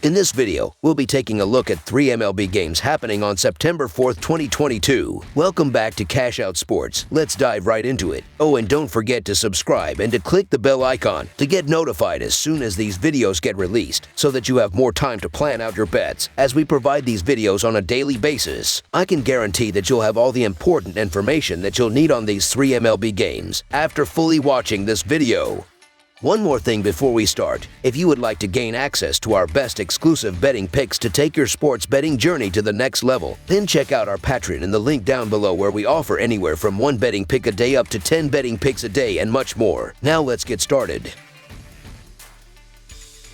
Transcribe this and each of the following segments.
In this video, we'll be taking a look at 3 MLB games happening on September 4th, 2022. Welcome back to Cash Out Sports. Let's dive right into it. Oh, and don't forget to subscribe and to click the bell icon to get notified as soon as these videos get released so that you have more time to plan out your bets as we provide these videos on a daily basis. I can guarantee that you'll have all the important information that you'll need on these 3 MLB games after fully watching this video. One more thing before we start. If you would like to gain access to our best exclusive betting picks to take your sports betting journey to the next level, then check out our Patreon in the link down below where we offer anywhere from 1 betting pick a day up to 10 betting picks a day and much more. Now let's get started.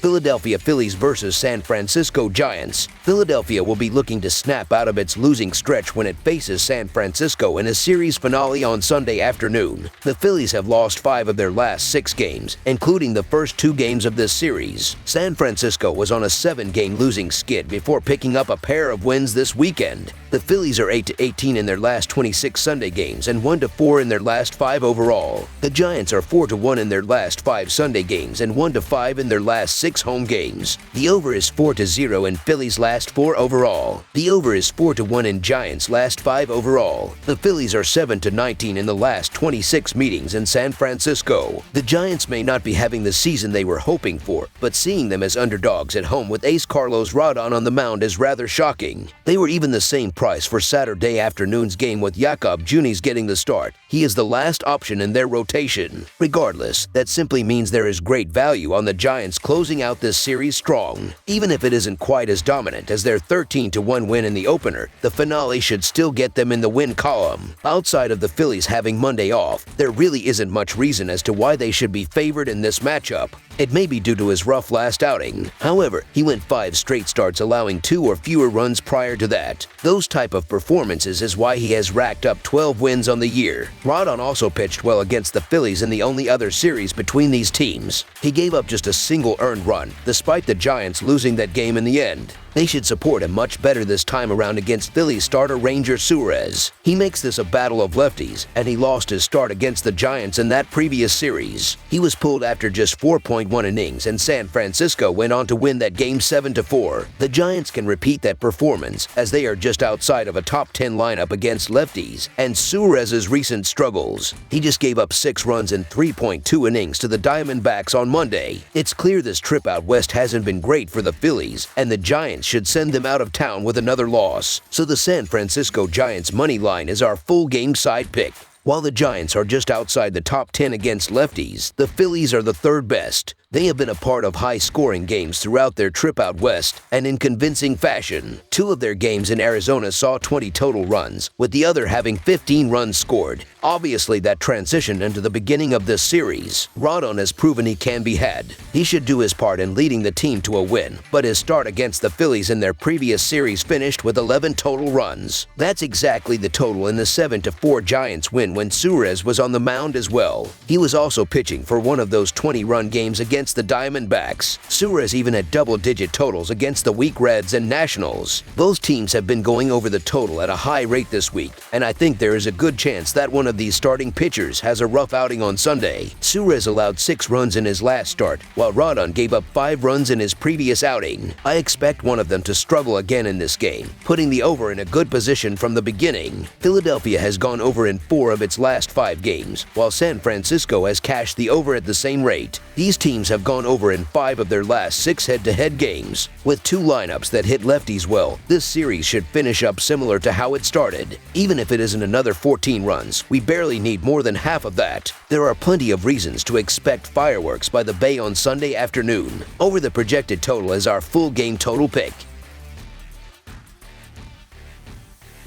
Philadelphia Phillies versus San Francisco Giants. Philadelphia will be looking to snap out of its losing stretch when it faces San Francisco in a series finale on Sunday afternoon. The Phillies have lost 5 of their last 6 games, including the first 2 games of this series. San Francisco was on a 7-game losing skid before picking up a pair of wins this weekend. The Phillies are 8-18 in their last 26 Sunday games and 1-4 in their last 5 overall. The Giants are 4-1 in their last 5 Sunday games and 1-5 in their last 6 home games. The over is 4-0 in Phillies' last 4 overall. The over is 4-1 in Giants' last 5 overall. The Phillies are 7-19 in the last 26 meetings in San Francisco. The Giants may not be having the season they were hoping for, but seeing them as underdogs at home with ace Carlos Rodon on the mound is rather shocking. They were even the same price for Saturday afternoon's game with Jakob Junis getting the start. He is the last option in their rotation. Regardless, that simply means there is great value on the Giants closing out this series strong. Even if it isn't quite as dominant as their 13-1 win in the opener, the finale should still get them in the win column. Outside of the Phillies having Monday off, there really isn't much reason as to why they should be favored in this matchup. It may be due to his rough last outing. However, he went 5 straight starts allowing 2 or fewer runs prior to that. Those type of performances is why he has racked up 12 wins on the year. Rodon also pitched well against the Phillies in the only other series between these teams. He gave up just a single earned run, despite the Giants losing that game in the end. They should support him much better this time around against Phillies starter Ranger Suarez. He makes this a battle of lefties, and he lost his start against the Giants in that previous series. He was pulled after just 4.1 innings, and San Francisco went on to win that game 7-4. The Giants can repeat that performance, as they are just outside of a top 10 lineup against lefties, and Suarez's recent struggles. He just gave up 6 runs in 3.2 innings to the Diamondbacks on Monday. It's clear this trip out west hasn't been great for the Phillies, and the Giants should send them out of town with another loss. So the San Francisco Giants money line is our full game side pick. While the Giants are just outside the top 10 against lefties, the Phillies are the 3rd best. They have been a part of high-scoring games throughout their trip out west and in convincing fashion. 2 of their games in Arizona saw 20 total runs, with the other having 15 runs scored. Obviously, that transitioned into the beginning of this series. Rodon has proven he can be had. He should do his part in leading the team to a win, but his start against the Phillies in their previous series finished with 11 total runs. That's exactly the total in the 7-4 Giants win when Suarez was on the mound as well. He was also pitching for one of those 20-run games against the Diamondbacks. Suarez even had double-digit totals against the weak Reds and Nationals. Both teams have been going over the total at a high rate this week, and I think there is a good chance that one of these starting pitchers has a rough outing on Sunday. Suarez allowed 6 runs in his last start, while Rodon gave up 5 runs in his previous outing. I expect one of them to struggle again in this game, putting the over in a good position from the beginning. Philadelphia has gone over in 4 of its last 5 games, while San Francisco has cashed the over at the same rate. These teams have gone over in 5 of their last 6 head-to-head games. With 2 lineups that hit lefties well, this series should finish up similar to how it started. Even if it isn't another 14 runs, we barely need more than half of that. There are plenty of reasons to expect fireworks by the Bay on Sunday afternoon. Over the projected total is our full game total pick.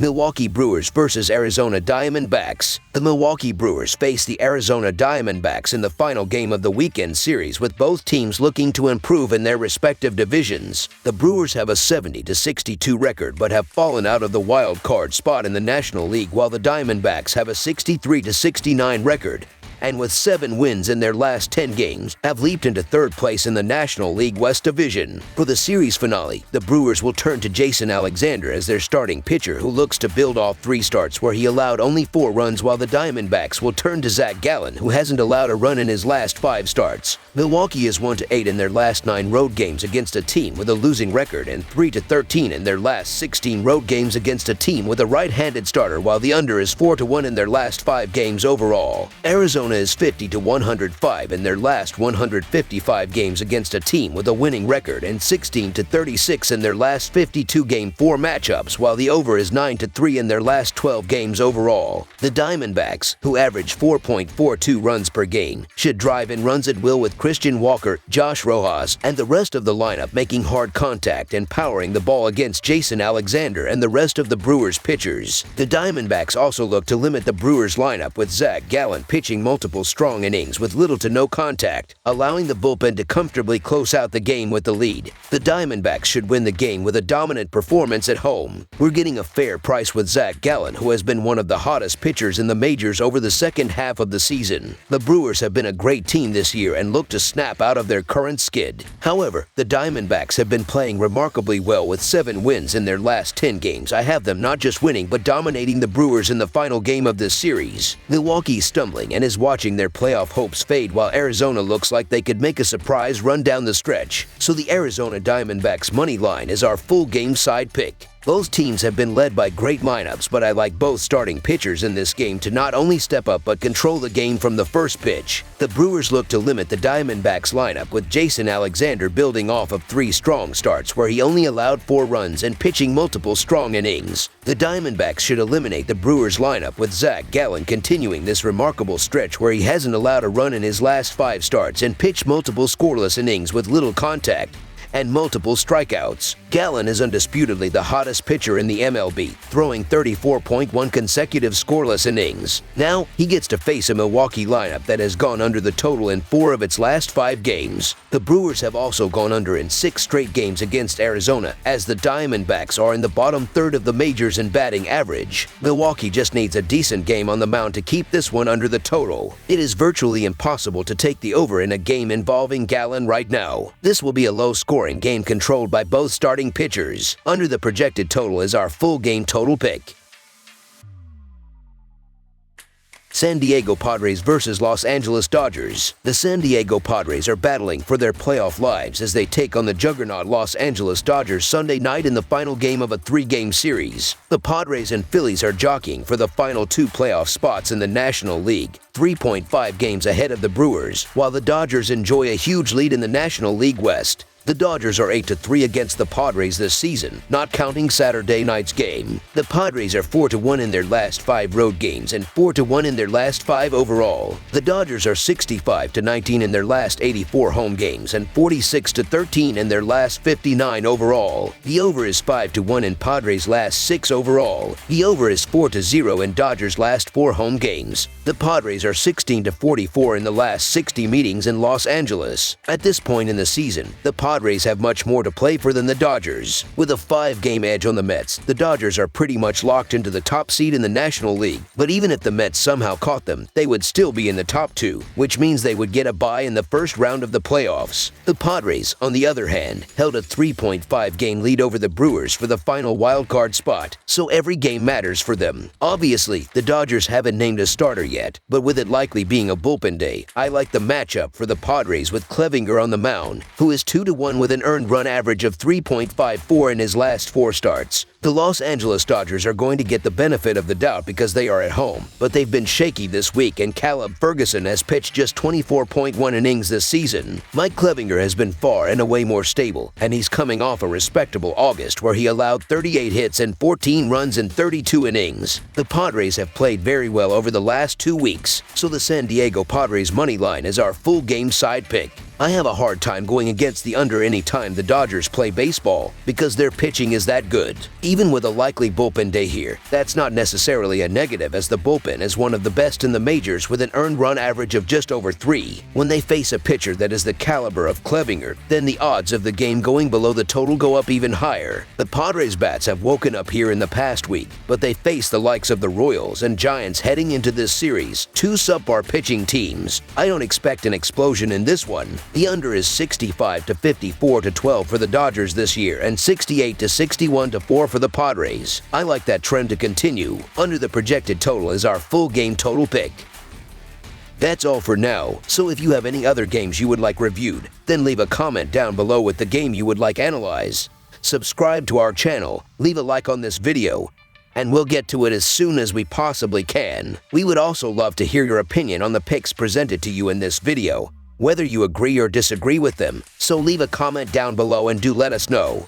Milwaukee Brewers versus Arizona Diamondbacks. The Milwaukee Brewers face the Arizona Diamondbacks in the final game of the weekend series, with both teams looking to improve in their respective divisions. The Brewers have a 70-62 record but have fallen out of the wild card spot in the National League, while the Diamondbacks have a 63-69 record. and with 7 wins in their last 10 games, have leaped into 3rd place in the National League West Division. For the series finale, the Brewers will turn to Jason Alexander as their starting pitcher, who looks to build off 3 starts where he allowed only 4 runs, while the Diamondbacks will turn to Zach Gallen, who hasn't allowed a run in his last 5 starts. Milwaukee is 1-8 in their last 9 road games against a team with a losing record and 3-13 in their last 16 road games against a team with a right-handed starter, while the under is 4-1 in their last 5 games overall. Arizona is 50-105 in their last 155 games against a team with a winning record and 16-36 in their last 52-game 4 matchups, while the over is 9-3 in their last 12 games overall. The Diamondbacks, who average 4.42 runs per game, should drive in runs at will with Christian Walker, Josh Rojas, and the rest of the lineup making hard contact and powering the ball against Jason Alexander and the rest of the Brewers pitchers. The Diamondbacks also look to limit the Brewers lineup with Zach Gallen pitching multiple strong innings with little to no contact, allowing the bullpen to comfortably close out the game with the lead. The Diamondbacks should win the game with a dominant performance at home. We're getting a fair price with Zach Gallen, who has been one of the hottest pitchers in the majors over the second half of the season. The Brewers have been a great team this year and look to snap out of their current skid. However, the Diamondbacks have been playing remarkably well with 7 wins in their last 10 games. I have them not just winning but dominating the Brewers in the final game of this series. Milwaukee's stumbling and is watching their playoff hopes fade, while Arizona looks like they could make a surprise run down the stretch. So the Arizona Diamondbacks money line is our full game side pick. Both teams have been led by great lineups, but I like both starting pitchers in this game to not only step up but control the game from the first pitch. The Brewers look to limit the Diamondbacks lineup with Jason Alexander building off of 3 strong starts where he only allowed 4 runs and pitching multiple strong innings. The Diamondbacks should eliminate the Brewers lineup with Zach Gallen continuing this remarkable stretch where he hasn't allowed a run in his last 5 starts and pitched multiple scoreless innings with little contact and multiple strikeouts. Gallen is undisputedly the hottest pitcher in the MLB, throwing 34.1 consecutive scoreless innings. Now, he gets to face a Milwaukee lineup that has gone under the total in 4 of its last 5 games. The Brewers have also gone under in 6 straight games against Arizona, as the Diamondbacks are in the bottom third of the majors in batting average. Milwaukee just needs a decent game on the mound to keep this one under the total. It is virtually impossible to take the over in a game involving Gallen right now. This will be a low-scoring game controlled by both starting pitchers. Under the projected total is our full game total pick. San Diego Padres versus Los Angeles Dodgers. The San Diego Padres are battling for their playoff lives as they take on the juggernaut Los Angeles Dodgers Sunday night in the final game of a 3-game series. The Padres and Phillies are jockeying for the final 2 playoff spots in the National League, 3.5 games ahead of the Brewers, while the Dodgers enjoy a huge lead in the National League West. The Dodgers are 8-3 against the Padres this season, not counting Saturday night's game. The Padres are 4-1 in their last 5 road games and 4-1 in their last 5 overall. The Dodgers are 65-19 in their last 84 home games and 46-13 in their last 59 overall. The over is 5-1 in Padres' last 6 overall. The over is 4-0 in Dodgers' last 4 home games. The Padres are 16-44 in the last 60 meetings in Los Angeles. At this point in the season, the Padres have much more to play for than the Dodgers. With a 5-game edge on the Mets, the Dodgers are pretty much locked into the top seed in the National League. But even if the Mets somehow caught them, they would still be in the top 2, which means they would get a bye in the first round of the playoffs. The Padres, on the other hand, held a 3.5-game lead over the Brewers for the final wildcard spot, so every game matters for them. Obviously, the Dodgers haven't named a starter yet, but with it likely being a bullpen day, I like the matchup for the Padres with Clevinger on the mound, who is 2-1 with an earned run average of 3.54 in his last 4 starts. The Los Angeles Dodgers are going to get the benefit of the doubt because they are at home, but they've been shaky this week and Caleb Ferguson has pitched just 24.1 innings this season. Mike Clevinger has been far and away more stable, and he's coming off a respectable August where he allowed 38 hits and 14 runs in 32 innings. The Padres have played very well over the last 2 weeks, so the San Diego Padres money line is our full game side pick. I have a hard time going against the under any time the Dodgers play baseball because their pitching is that good. Even with a likely bullpen day here, that's not necessarily a negative as the bullpen is one of the best in the majors with an earned run average of just over 3. When they face a pitcher that is the caliber of Clevinger, then the odds of the game going below the total go up even higher. The Padres bats have woken up here in the past week, but they face the likes of the Royals and Giants heading into this series, two subpar pitching teams. I don't expect an explosion in this one. The under is 65 to 54 to 12 for the Dodgers this year and 68 to 61 to 4 for the Padres. I like that trend to continue. Under the projected total is our full game total pick. That's all for now, so if you have any other games you would like reviewed, then leave a comment down below with the game you would like analyzed. Subscribe to our channel, leave a like on this video, and we'll get to it as soon as we possibly can. We would also love to hear your opinion on the picks presented to you in this video, whether you agree or disagree with them, so leave a comment down below and do let us know.